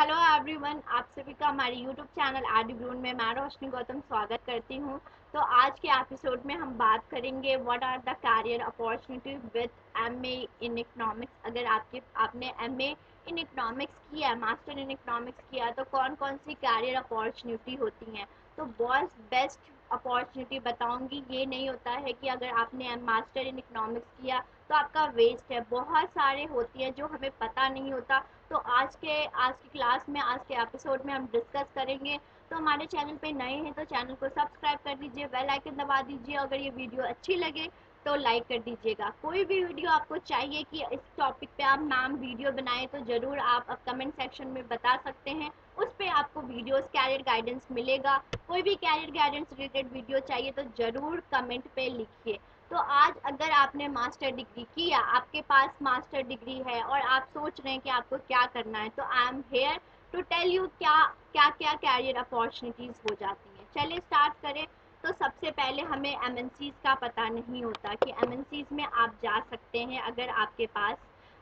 Hello everyone, आप सभी का हमारे यूट्यूब चैनल आरडी ब्रून में मैं रोशनी गौतम स्वागत करती हूँ। तो आज के एपिसोड में हम बात करेंगे what are the career opportunity with MA in economics. अगर आपने एमए इन इकोनॉमिक्स किया, मास्टर इन इकोनॉमिक्स किया, तो कौन कौन सी कैरियर अपॉर्चुनिटी होती हैं। तो बहुत बेस्ट अपॉर्चुनिटी बताऊंगी। ये नहीं होता है कि अगर आपने मास्टर इन इकोनॉमिक्स किया तो आपका वेस्ट है। बहुत सारे होती हैं जो हमें पता नहीं होता। तो आज की क्लास में, आज के एपिसोड में हम डिस्कस करेंगे। तो हमारे चैनल पे नए हैं तो चैनल को सब्सक्राइब कर दीजिए, बेल आइकन दबा दीजिए। अगर ये वीडियो अच्छी लगे तो लाइक कर दीजिएगा। कोई भी वीडियो आपको चाहिए कि इस टॉपिक पे आप नाम वीडियो बनाएं तो ज़रूर आप कमेंट सेक्शन में बता सकते हैं। उस पर आपको वीडियोस कैरियर गाइडेंस मिलेगा। कोई भी कैरियर गाइडेंस रिलेटेड वीडियो चाहिए तो ज़रूर कमेंट पे लिखिए। तो आज अगर आपने मास्टर डिग्री किया, आपके पास मास्टर डिग्री है और आप सोच रहे हैं कि आपको क्या करना है, तो I am here to tell you क्या क्या क्या कैरियर अपॉर्चुनिटीज़ हो जाती हैं। चलिए स्टार्ट करें। तो सबसे पहले हमें एमएनसीज का पता नहीं होता कि एमएनसीज में आप जा सकते हैं अगर आपके पास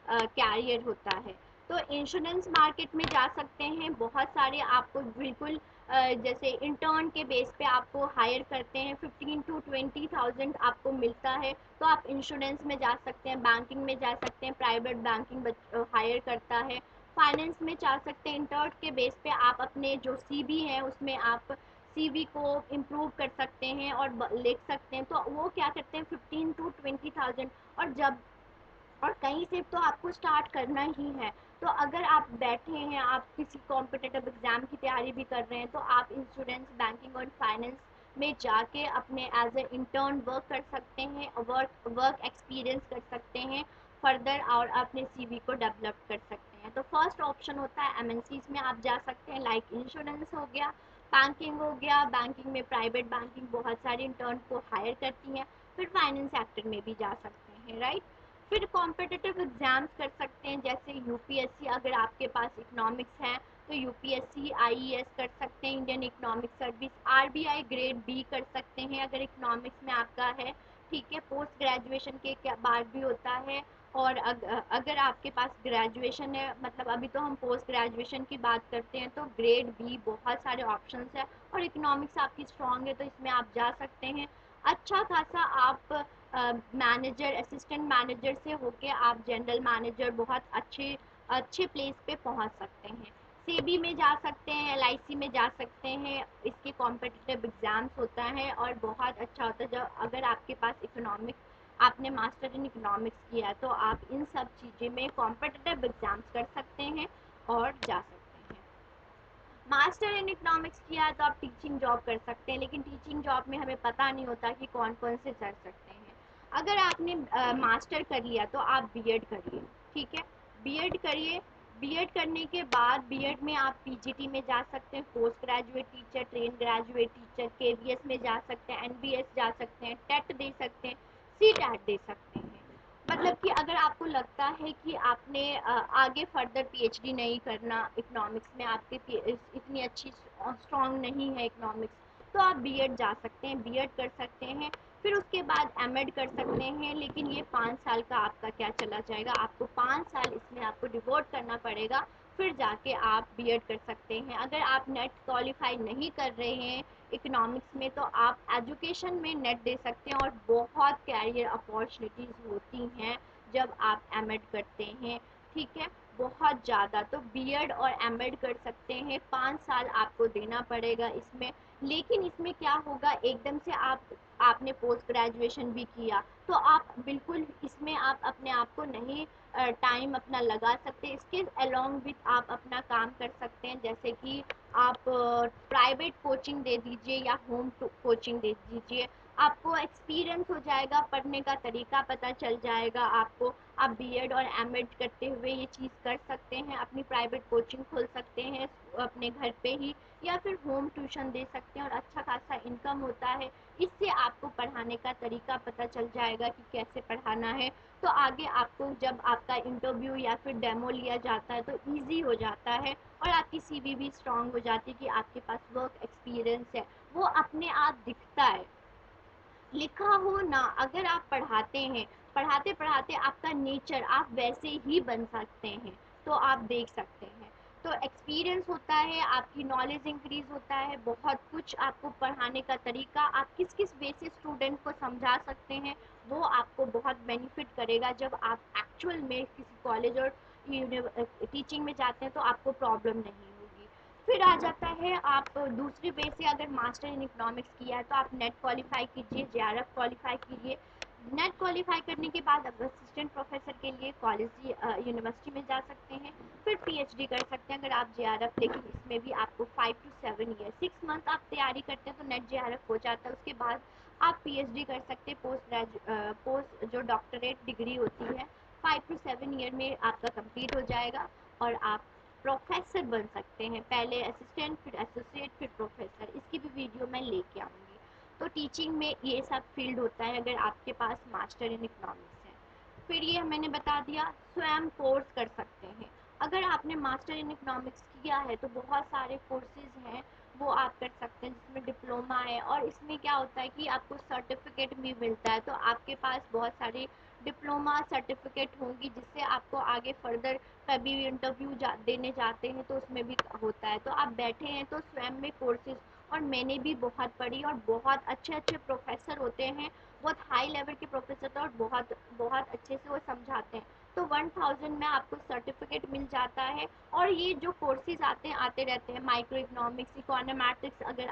कैरियर होता है। तो इंश्योरेंस मार्केट में जा सकते हैं। बहुत सारे आपको बिल्कुल जैसे इंटर्न के बेस पे आपको हायर करते हैं, 15 to 20,000 आपको मिलता है। तो आप इंश्योरेंस में जा सकते हैं, बैंकिंग में जा सकते हैं, प्राइवेट बैंकिंग हायर करता है। फाइनेंस में जा सकते हैं। इंटर्न के बेस पे आप अपने जो सीवी है उसमें आप सीवी को इम्प्रूव कर सकते हैं और लिख सकते हैं। तो वो क्या करते हैं, 15 to 20,000। और जब और कहीं से तो आपको स्टार्ट करना ही है। तो अगर आप बैठे हैं, आप किसी कॉम्पिटिटिव एग्जाम की तैयारी भी कर रहे हैं, तो आप इंश्योरेंस, बैंकिंग और फाइनेंस में जाके अपने एज ए इंटर्न वर्क कर सकते हैं, वर्क एक्सपीरियंस कर सकते हैं फर्दर और अपने सीवी को डेवलप कर सकते हैं। तो फर्स्ट ऑप्शन होता है एमएनसीज में आप जा सकते हैं। लाइक इंश्योरेंस हो गया, बैंकिंग हो गया। बैंकिंग में प्राइवेट बैंकिंग बहुत सारी इंटर्न को हायर करती हैं। फिर फाइनेंस सेक्टर में भी जा सकते हैं, राइट। फिर कॉम्पिटिटिव एग्जाम्स कर सकते हैं, जैसे यूपीएससी। अगर आपके पास इकोनॉमिक्स है तो यूपीएससी, आईईएस कर सकते हैं, Indian economic service, RBI grade B कर सकते हैं अगर इकोनॉमिक्स में आपका है। ठीक है, पोस्ट ग्रेजुएशन के बाद भी होता है। और अगर आपके पास ग्रेजुएशन है, मतलब अभी तो हम पोस्ट ग्रेजुएशन की बात करते हैं, तो ग्रेड बी बहुत सारे ऑप्शंस है। और इकोनॉमिक्स आपकी स्ट्रांग है तो इसमें आप जा सकते हैं। अच्छा खासा आप मैनेजर, असिस्टेंट मैनेजर से होके आप जनरल मैनेजर बहुत अच्छे अच्छे प्लेस पे पहुंच सकते हैं। सेबी में जा सकते हैं, एलआईसी में जा सकते हैं। इसके कॉम्पिटिटिव एग्जाम्स होता है और बहुत अच्छा होता है। जब अगर आपके पास इकोनॉमिक्स, आपने मास्टर इन इकोनॉमिक्स किया है, तो आप इन सब चीज़ें में कॉम्पिटिटिव एग्जाम्स कर सकते हैं और जा सकते हैं। मास्टर इन इकोनॉमिक्स किया है तो आप टीचिंग जॉब कर सकते हैं, लेकिन टीचिंग जॉब में हमें पता नहीं होता कि कौन कौन से कर सकते हैं। अगर आपने मास्टर कर लिया तो आप बीएड करिए। ठीक है, बीएड करिए। बीएड करने के बाद बीएड में आप पीजीटी में जा सकते हैं, post graduate teacher, train graduate teacher, KVS में जा सकते हैं, एनबीएस जा सकते हैं, टेट दे सकते हैं, सीटेट दे सकते हैं। मतलब कि अगर आपको लगता है कि आपने आगे फर्दर पीएचडी नहीं करना इकोनॉमिक्स में, आपके इतनी अच्छी स्ट्रॉन्ग नहीं है इकोनॉमिक्स, तो आप बीएड जा सकते हैं, बीएड कर सकते हैं। फिर उसके बाद एमएड कर सकते हैं, लेकिन ये 5 साल का आपका क्या चला जाएगा, आपको 5 साल इसमें आपको डिवोट करना पड़ेगा। फिर जाके आप बीएड कर सकते हैं। अगर आप नेट क्वालिफाई नहीं कर रहे हैं इकोनॉमिक्स में, तो आप एजुकेशन में नेट दे सकते हैं और बहुत कैरियर अपॉर्चुनिटीज़ होती हैं जब आप एमएड करते हैं। ठीक है, बहुत ज़्यादा। तो बीएड और एमएड कर सकते हैं, 5 साल आपको देना पड़ेगा इसमें। लेकिन इसमें क्या होगा, एकदम से आपने पोस्ट ग्रेजुएशन भी किया तो आप बिल्कुल इसमें आप अपने आप को नहीं टाइम अपना लगा सकते। इसके अलोंग विथ आप अपना काम कर सकते हैं, जैसे कि आप प्राइवेट कोचिंग दे दीजिए या होम कोचिंग दे दीजिए। आपको एक्सपीरियंस हो जाएगा, पढ़ने का तरीका पता चल जाएगा आपको। आप बीएड और एमएड करते हुए ये चीज़ कर सकते हैं, अपनी प्राइवेट कोचिंग खोल सकते हैं अपने घर पे ही, या फिर होम ट्यूशन दे सकते हैं और अच्छा खासा इनकम होता है। इससे आपको पढ़ाने का तरीका पता चल जाएगा कि कैसे पढ़ाना है। तो आगे आपको जब आपका इंटरव्यू या फिर डेमो लिया जाता है तो ईजी हो जाता है और आपकी सीवी भी स्ट्रांग हो जाती है कि आपके पास वर्क एक्सपीरियंस है। वो अपने आप दिखता है, लिखा हो ना। अगर आप पढ़ाते हैं, पढ़ाते पढ़ाते आपका नेचर आप वैसे ही बन सकते हैं। तो आप देख सकते हैं। तो एक्सपीरियंस होता है, आपकी नॉलेज इंक्रीज होता है, बहुत कुछ आपको पढ़ाने का तरीका, आप किस किस वे से स्टूडेंट को समझा सकते हैं, वो आपको बहुत बेनिफिट करेगा। जब आप एक्चुअल में किसी कॉलेज और टीचिंग में जाते हैं तो आपको प्रॉब्लम नहीं होगी। फिर आ जाता है, आप दूसरे वे से अगर मास्टर इन इकोनॉमिक्स किया है तो आप नेट क्वालिफाई कीजिए, जेआरएफ क्वालिफाई कीजिए। नेट क्वालिफाई करने के बाद आप असिस्टेंट प्रोफेसर के लिए कॉलेज यूनिवर्सिटी में जा सकते हैं। फिर पीएचडी कर सकते हैं अगर आप जेआरएफ, लेकिन इसमें भी आपको 5 to 7 ईयर 6 मंथ आप तैयारी करते हैं तो नेट जेआरएफ हो जाता है। उसके बाद आप पीएचडी कर सकते हैं, पोस्ट जो डॉक्टरेट डिग्री होती है 5 to 7 ईयर में आपका कंप्लीट हो जाएगा और आप प्रोफेसर बन सकते हैं। पहले असिस्टेंट, फिर एसोसिएट, फिर प्रोफेसर। इसकी भी वीडियो मैं लेके आऊँगी। तो टीचिंग में ये सब फील्ड होता है अगर आपके पास मास्टर इन इकोनॉमिक्स है। फिर ये मैंने बता दिया, स्वयं कोर्स कर सकते हैं। अगर आपने मास्टर इन इकोनॉमिक्स किया है तो बहुत सारे कोर्सेज हैं वो आप कर सकते हैं, जिसमें डिप्लोमा है। और इसमें क्या होता है कि आपको सर्टिफिकेट भी मिलता है, तो आपके पास बहुत सारे डिप्लोमा सर्टिफिकेट होंगी जिससे आपको आगे फर्दर कभी भी इंटरव्यू देने जाते हैं तो उसमें भी होता है। तो आप बैठे हैं तो स्वयं में कोर्सेज, और मैंने भी बहुत पढ़ी, और बहुत अच्छे अच्छे प्रोफेसर होते हैं, बहुत हाई लेवल के प्रोफेसर थे और बहुत बहुत अच्छे से वो समझाते हैं। तो 1000 में आपको सर्टिफिकेट मिल जाता है। और ये जो कोर्सेज आते रहते हैं, माइक्रो इकोनॉमिक्स, इकोनॉमेट्रिक्स, अगर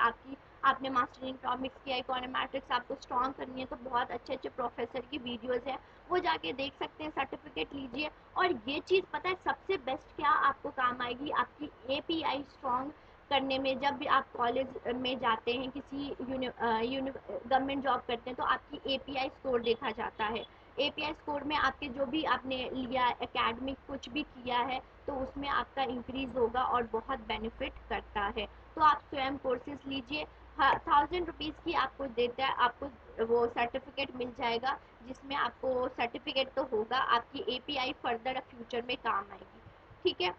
आपने मास्टर इन इकोनॉमिक्स किया, इकोनॉमेट्रिक्स आपको स्ट्रॉन्ग करनी है तो बहुत अच्छे अच्छे प्रोफेसर की वीडियोस हैं, वो जाके देख सकते हैं, सर्टिफिकेट लीजिए। और ये चीज़ पता है सबसे बेस्ट क्या आपको काम आएगी, आपकी एपीआई स्ट्रॉन्ग करने में। जब भी आप कॉलेज में जाते हैं, किसी गवर्नमेंट जॉब करते हैं तो आपकी एपीआई स्कोर देखा जाता है। एपीआई स्कोर में आपके जो भी आपने लिया एकेडमिक कुछ भी किया है तो उसमें आपका इंक्रीज होगा और बहुत बेनिफिट करता है। तो आप स्वयं कोर्सेज लीजिए, 1000 रुपीज़ की आपको देता है, आपको वो सर्टिफिकेट मिल जाएगा, जिसमें आपको सर्टिफिकेट तो होगा, आपकी एपीआई फर्दर फ्यूचर में काम आएगी। ठीक है।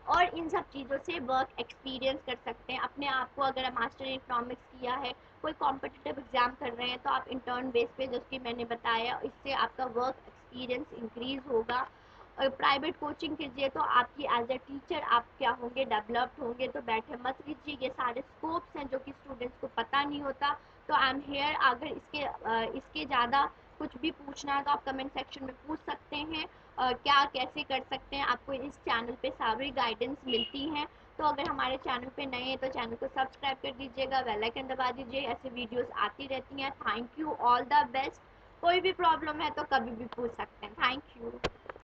और इन सब चीज़ों से वर्क एक्सपीरियंस कर सकते हैं अपने आप को। अगर आप मास्टर इन इकोनॉमिक्स किया है, कोई कॉम्पिटिटिव एग्जाम कर रहे हैं तो आप इंटर्न बेस पे, जैसे कि मैंने बताया, इससे आपका वर्क एक्सपीरियंस इंक्रीज होगा। और प्राइवेट कोचिंग कीजिए तो आपकी एज ए टीचर आप क्या होंगे, डेवलप्ड होंगे। तो बैठे मत लीजिए, ये सारे स्कोप्स हैं जो कि स्टूडेंट्स को पता नहीं होता। तो आई एम हेयर, अगर इसके ज़्यादा कुछ भी पूछना है तो आप कमेंट सेक्शन में पूछ सकते हैं। क्या कैसे कर सकते हैं, आपको इस चैनल पे सारी गाइडेंस मिलती हैं। तो अगर हमारे चैनल पे नए हैं तो चैनल को सब्सक्राइब कर दीजिएगा, बेल आइकन दबा दीजिए, ऐसे वीडियोस आती रहती हैं। Thank you, all the best. कोई भी प्रॉब्लम है तो कभी भी पूछ सकते हैं। Thank you.